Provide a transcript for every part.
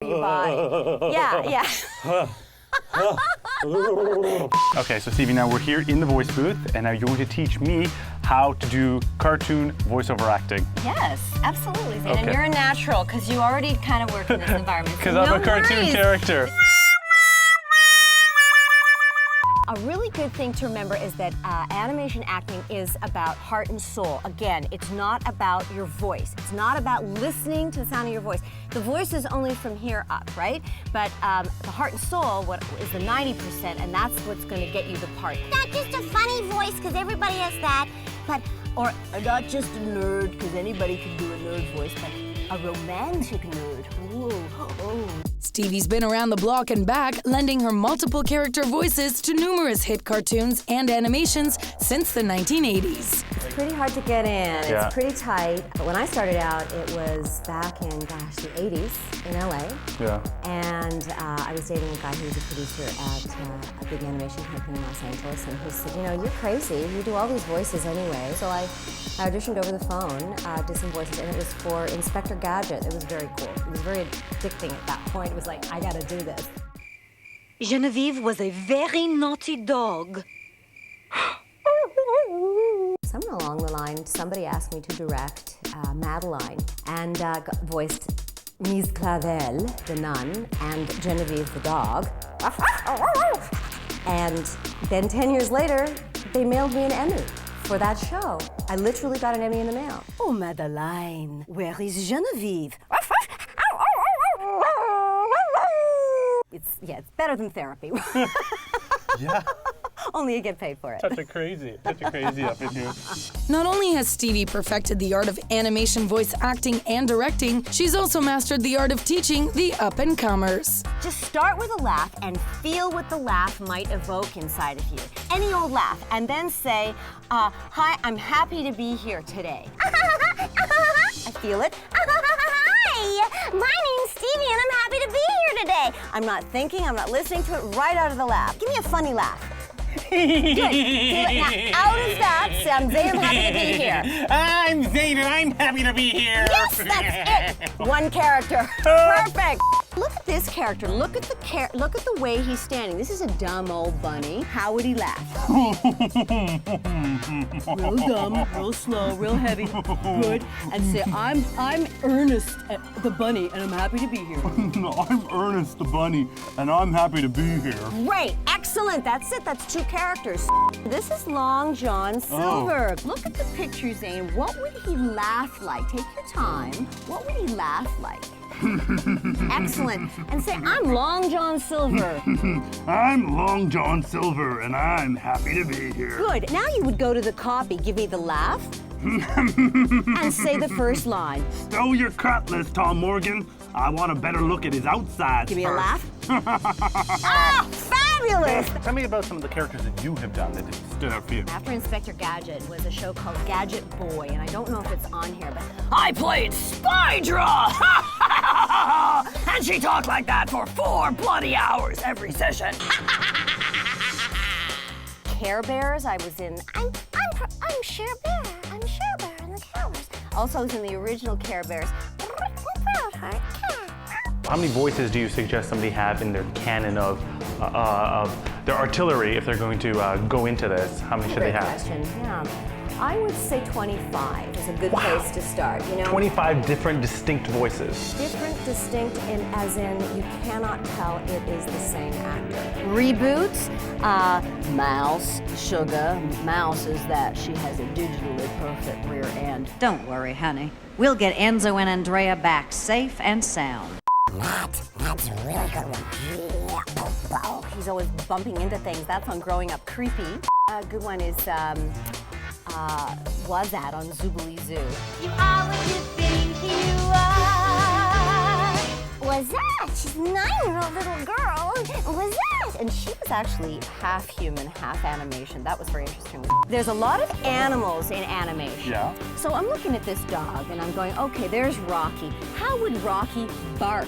you by. Yeah. Okay, so Stevie, now we're here in the voice booth, and now you're going to teach me how to do cartoon voiceover acting. Yes, absolutely, Zane. Okay. And you're a natural, because you already kind of work in this environment. Because so I'm no a cartoon worries. character. A really good thing to remember is that animation acting is about heart and soul. Again, it's not about your voice. It's not about listening to the sound of your voice. The voice is only from here up, right? But the heart and soul is the 90%, and that's what's going to get you the part. Not just a funny voice, because everybody has that, Or not just a nerd, because anybody can do a nerd voice, but a romantic nerd. Ooh, oh. Stevie's been around the block and back, lending her multiple character voices to numerous hit cartoons and animations since the 1980s. It's pretty hard to get in. Yeah. It's pretty tight. But when I started out, it was back in, gosh, the 80s in LA. Yeah. And I was dating a guy who was a producer at a big animation company in Los Angeles. And he said, you know, you're crazy. You do all these voices anyway. So I auditioned over the phone, did some voices, and it was for Inspector Gadget. It was very cool. It was very addicting at that point. It was like, I gotta do this. Genevieve was a very naughty dog. Somewhere along the line, somebody asked me to direct Madeline, and voiced Mise Clavel, the nun, and Genevieve, the dog. And then 10 years later, they mailed me an Emmy for that show. I literally got an Emmy in the mail. Oh, Madeline, where is Genevieve? It's better than therapy. Yeah. Only you get paid for it. Such a crazy up in here. Not only has Stevie perfected the art of animation voice acting and directing, she's also mastered the art of teaching the up-and-comers. Just start with a laugh and feel what the laugh might evoke inside of you. Any old laugh, and then say, hi, I'm happy to be here today. I feel it. Hi, my name's Stevie and I'm happy to be here today. I'm not thinking, I'm not listening to it, right out of the laugh. Give me a funny laugh. Good. Do it now. Out of that, say, I'm Zane, I'm happy to be here. I'm Zane, and I'm happy to be here. Yes, that's it. One character. Perfect. Look at this character. Look at the way he's standing. This is a dumb old bunny. How would he laugh? Real dumb, real slow, real heavy. Good. And say, I'm Ernest the bunny, and I'm happy to be here. I'm Ernest the bunny, and I'm happy to be here. Great. Excellent. That's it. That's two characters. This is Long John Silver. Look at the picture, Zane. What would he laugh like? Take your time. What would he laugh like? Excellent. And say, I'm Long John Silver. I'm Long John Silver, and I'm happy to be here. Good. Now you would go to the copy, give me the laugh, and say the first line. Stow your cutlass, Tom Morgan. I want a better look at his outside. Give me a laugh. Ah, fabulous! Tell me about some of the characters that you have done that stood out for you. After Inspector Gadget was a show called Gadget Boy, and I don't know if it's on here, but I played Spydra! And she talked like that for 4 bloody hours every session. Carebears, I was in. I'm Cher Bear. I'm Cher Bear in the Carebears. Also, I was in the original Carebears. How many voices do you suggest somebody have in their canon of their artillery if they're going to go into this? How many should they have? Great question, yeah. I would say 25 is a good place to start, you know. 25 different distinct voices. Different, distinct, as in you cannot tell it is the same actor. Reboot, Mouse, Sugar. Mouse is that she has a digitally perfect rear end. Don't worry, honey. We'll get Enzo and Andrea back safe and sound. That's a really good one. He's always bumping into things. That's on Growing Up Creepy. A good one is, was that on Zoobilee Zoo. You are what you think you are. Was that? She's a 9-year-old little girl. Was that? And she was actually half human, half animation. That was very interesting. There's a lot of animals in animation. Yeah. So I'm looking at this dog and I'm going, okay, there's Rocky. How would Rocky bark?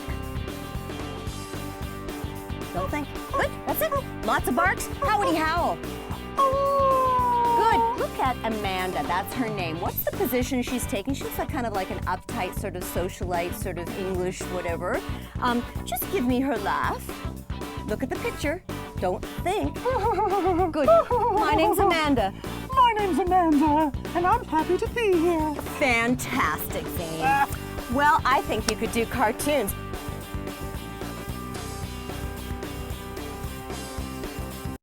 Don't think. Good, that's it. Lots of barks. How would he howl? Good. look at Amanda. That's her name. What's the position she's taking? She's kind of like an uptight sort of socialite, sort of English, whatever. Just give me her laugh. Look at the picture. Don't think. Good. My name's Amanda. My name's Amanda, and I'm happy to be here. Fantastic, Zane. Well, I think you could do cartoons.